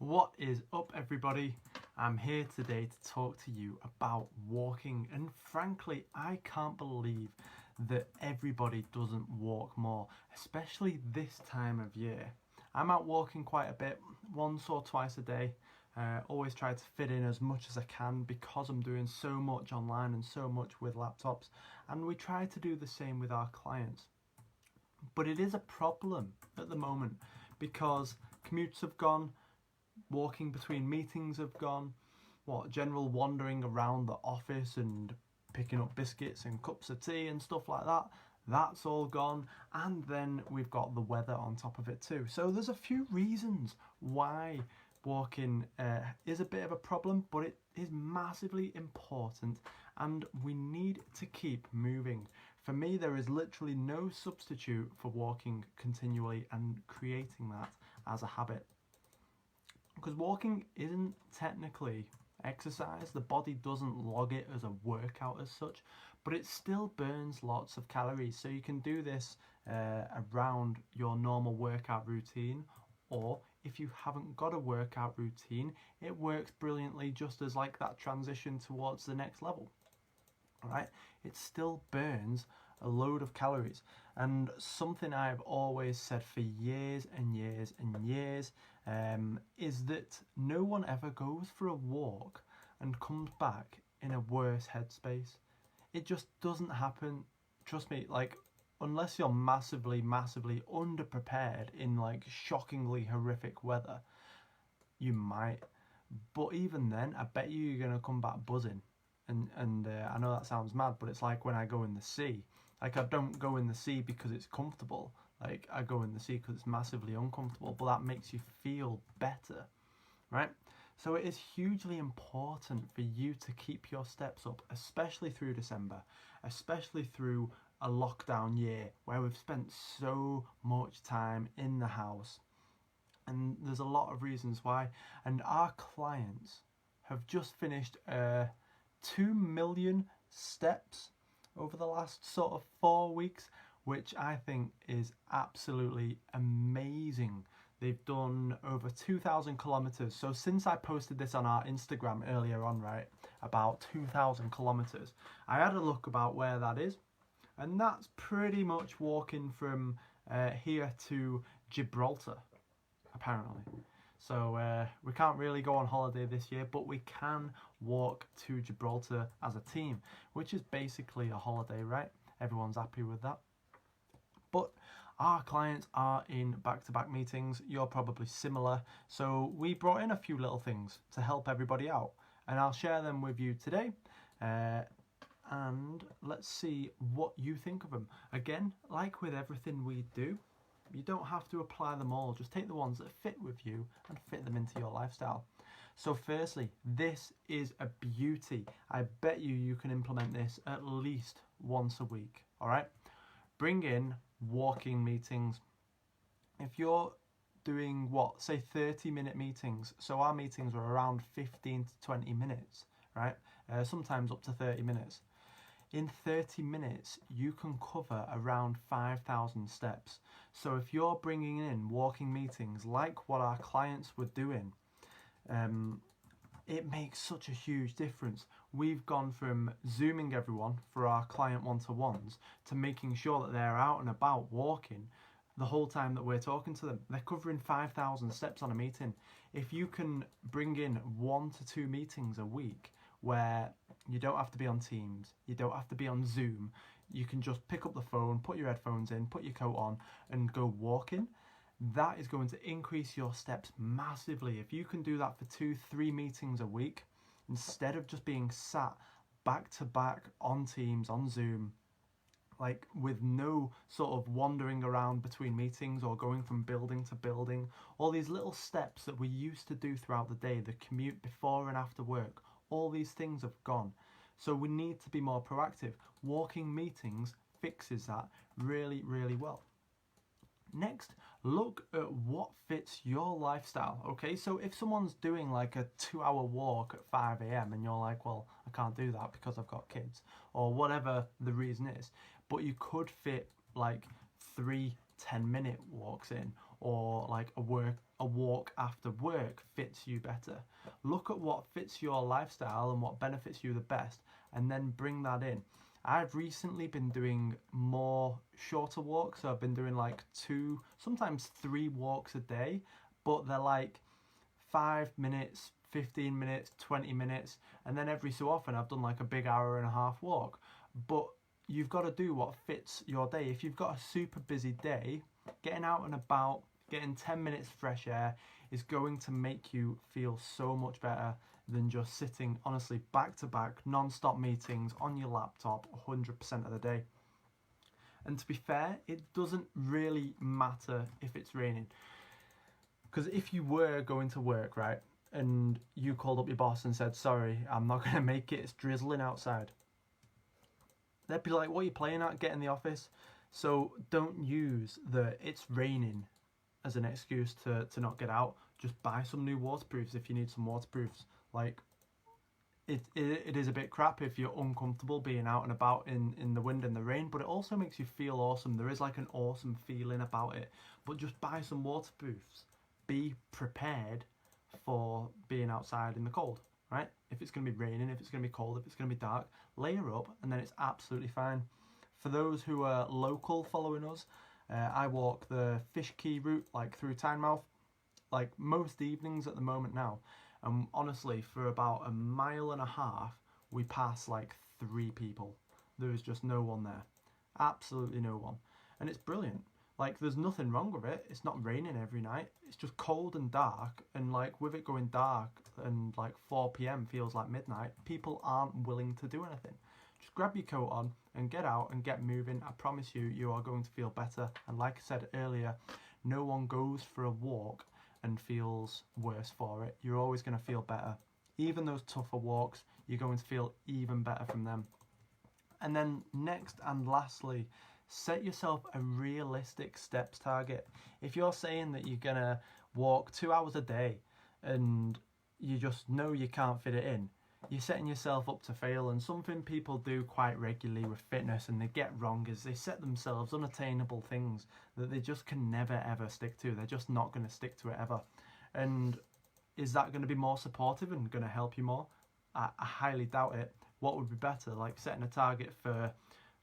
What is up, everybody? I'm here today to talk to you about walking, and frankly I can't believe that everybody doesn't walk more, especially this time of year. I'm out walking quite a bit, once or twice a day. Always try to fit in as much as I can because I'm doing so much online and so much with laptops, and we try to do the same with our clients. But it is a problem at the moment because commutes have gone, walking between meetings have gone, general wandering around the office and picking up biscuits and cups of tea and stuff like that, that's all gone. And then we've got the weather on top of it too. So there's a few reasons why walking is a bit of a problem, but it is massively important and we need to keep moving. For me, there is literally no substitute for walking continually and creating that as a habit. Because walking isn't technically exercise, the body doesn't log it as a workout as such, but it still burns lots of calories. So you can do this around your normal workout routine, or if you haven't got a workout routine, it works brilliantly just as like that transition towards the next level. Alright, it still burns a load of calories, and something I've always said for years and years and years is that no one ever goes for a walk and comes back in a worse headspace. It just doesn't happen. Trust me, like, unless you're massively underprepared in like shockingly horrific weather, you might, but even then I bet you're gonna come back buzzing. And I know that sounds mad, but it's like when I go in the sea. Like, I don't go in the sea because it's comfortable. Like, I go in the sea because it's massively uncomfortable, but that makes you feel better, right? So it is hugely important for you to keep your steps up, especially through December, especially through a lockdown year where we've spent so much time in the house. And there's a lot of reasons why. And our clients have just finished 2 million steps over the last sort of 4 weeks, which I think is absolutely amazing. They've done over 2,000 kilometers. So since I posted this on our Instagram earlier on, right, about 2,000 kilometers, I had a look about where that is, and that's pretty much walking from here to Gibraltar, apparently. So we can't really go on holiday this year, but we can walk to Gibraltar as a team, which is basically a holiday, right? Everyone's happy with that. But our clients are in back-to-back meetings. You're probably similar. So we brought in a few little things to help everybody out, and I'll share them with you today. And let's see what you think of them. Again, like with everything we do, you don't have to apply them all. Just take the ones that fit with you and fit them into your lifestyle. So firstly, this is a beauty. I bet you can implement this at least once a week. All right, bring in walking meetings. If you're doing say 30-minute meetings, so our meetings are around 15 to 20 minutes, right? Sometimes up to 30 minutes. In 30 minutes, you can cover around 5,000 steps. So if you're bringing in walking meetings like what our clients were doing, it makes such a huge difference. We've gone from Zooming everyone for our client one-to-ones to making sure that they're out and about walking the whole time that we're talking to them. They're covering 5,000 steps on a meeting. If you can bring in 1 to 2 meetings a week, where you don't have to be on Teams, you don't have to be on Zoom, you can just pick up the phone, put your headphones in, put your coat on and go walking, that is going to increase your steps massively. If you can do that for 2-3 meetings a week, instead of just being sat back to back on Teams, on Zoom, like with no sort of wandering around between meetings or going from building to building, all these little steps that we used to do throughout the day, the commute before and after work, all these things have gone. So we need to be more proactive. Walking meetings fixes that really, really well. Next, look at what fits your lifestyle. Okay, so if someone's doing like a 2-hour walk at 5 a.m. and you're like, well, I can't do that because I've got kids, or whatever the reason is, but you could fit like 3 10-minute walks in, or like a walk after work fits you better. Look at what fits your lifestyle and what benefits you the best, and then bring that in. I've recently been doing more shorter walks, so I've been doing like 2, sometimes 3 walks a day, but they're like 5 minutes, 15 minutes, 20 minutes, and then every so often I've done like a big hour and a half walk. But you've got to do what fits your day. If you've got a super busy day, getting out and about, getting 10 minutes fresh air is going to make you feel so much better than just sitting, honestly, back to back, non-stop meetings on your laptop 100% of the day. And to be fair, it doesn't really matter if it's raining. Because if you were going to work, right, and you called up your boss and said, sorry, I'm not going to make it, it's drizzling outside, they'd be like, what are you playing at? Get in the office. So don't use the it's raining as an excuse to not get out. Just buy some new waterproofs if you need some waterproofs. Like, it is a bit crap if you're uncomfortable being out and about in the wind and the rain, but it also makes you feel awesome. There is like an awesome feeling about it. But just buy some waterproofs. Be prepared for being outside in the cold, right? If it's going to be raining, if it's going to be cold, if it's going to be dark, layer up and then it's absolutely fine. For those who are local following us, I walk the Fish Quay route, like through Tynemouth, like most evenings at the moment now. And honestly, for about 1.5 miles, we pass like 3 people. There is just no one there. Absolutely no one. And it's brilliant. Like, there's nothing wrong with it. It's not raining every night. It's just cold and dark. And like, with it going dark and like 4 p.m. feels like midnight, people aren't willing to do anything. Just grab your coat on and get out and get moving. I promise you, you are going to feel better. And like I said earlier, no one goes for a walk and feels worse for it. You're always going to feel better. Even those tougher walks, you're going to feel even better from them. And then next and lastly, set yourself a realistic steps target. If you're saying that you're going to walk 2 hours a day and you just know you can't fit it in, you're setting yourself up to fail. And something people do quite regularly with fitness and they get wrong is they set themselves unattainable things that they just can never ever stick to. They're just not going to stick to it ever. And is that going to be more supportive and going to help you more? I highly doubt it. What would be better? Like setting a target for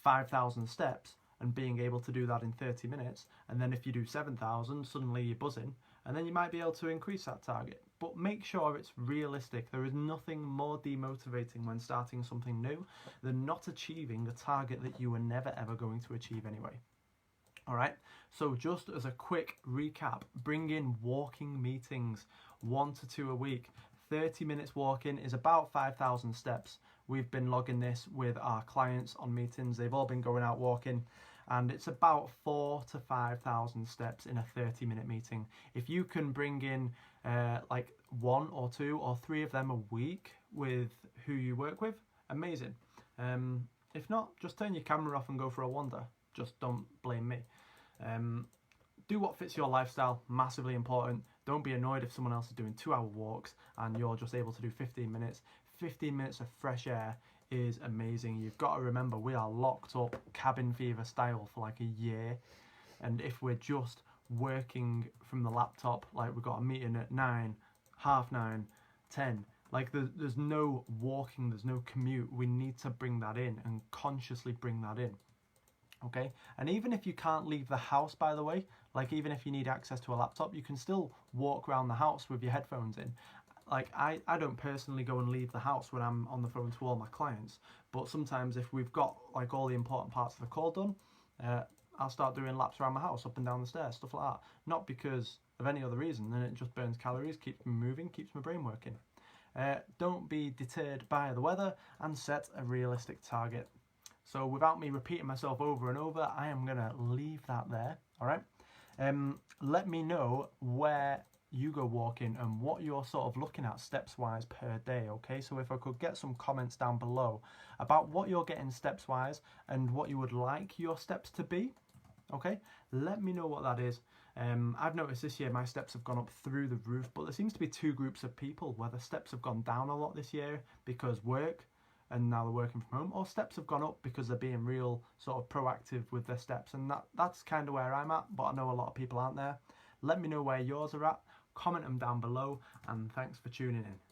5,000 steps and being able to do that in 30 minutes. And then if you do 7,000, suddenly you're buzzing. And then you might be able to increase that target. But make sure it's realistic. There is nothing more demotivating when starting something new than not achieving a target that you were never ever going to achieve anyway. Alright, so just as a quick recap, bring in walking meetings, 1 to 2 a week. 30 minutes walking is about 5,000 steps. We've been logging this with our clients on meetings. They've all been going out walking. And it's about 4,000 to 5,000 steps in a 30-minute meeting. If you can bring in like 1 or 2 or 3 of them a week with who you work with, amazing. If not, just turn your camera off and go for a wander. Just don't blame me. Do what fits your lifestyle, massively important. Don't be annoyed if someone else is doing 2-hour walks and you're just able to do 15 minutes. 15 minutes of fresh air is amazing. You've got to remember, we are locked up cabin fever style for like a year, and if we're just working from the laptop, like we've got a meeting at 9, 9:30, 10, like there's no walking, there's no commute. We need to bring that in and consciously bring that in. Okay, and even if you can't leave the house, by the way, like even if you need access to a laptop, you can still walk around the house with your headphones in. Like I don't personally go and leave the house when I'm on the phone to all my clients, but sometimes if we've got like all the important parts of the call done, I'll start doing laps around my house, up and down the stairs, stuff like that. Not because of any other reason, then it just burns calories, keeps me moving, keeps my brain working. Don't be deterred by the weather and set a realistic target. So without me repeating myself over and over, I am going to leave that there, all right? Let me know where you go walking and what you're sort of looking at steps wise per day. Okay, so if I could get some comments down below about what you're getting steps wise and what you would like your steps to be, okay, let me know what that is. I've noticed this year my steps have gone up through the roof, but there seems to be 2 groups of people where the steps have gone down a lot this year because work and now they're working from home, or steps have gone up because they're being real sort of proactive with their steps, and that's kind of where I'm at, but I know a lot of people aren't there. Let me know where yours are at, comment them down below, and thanks for tuning in.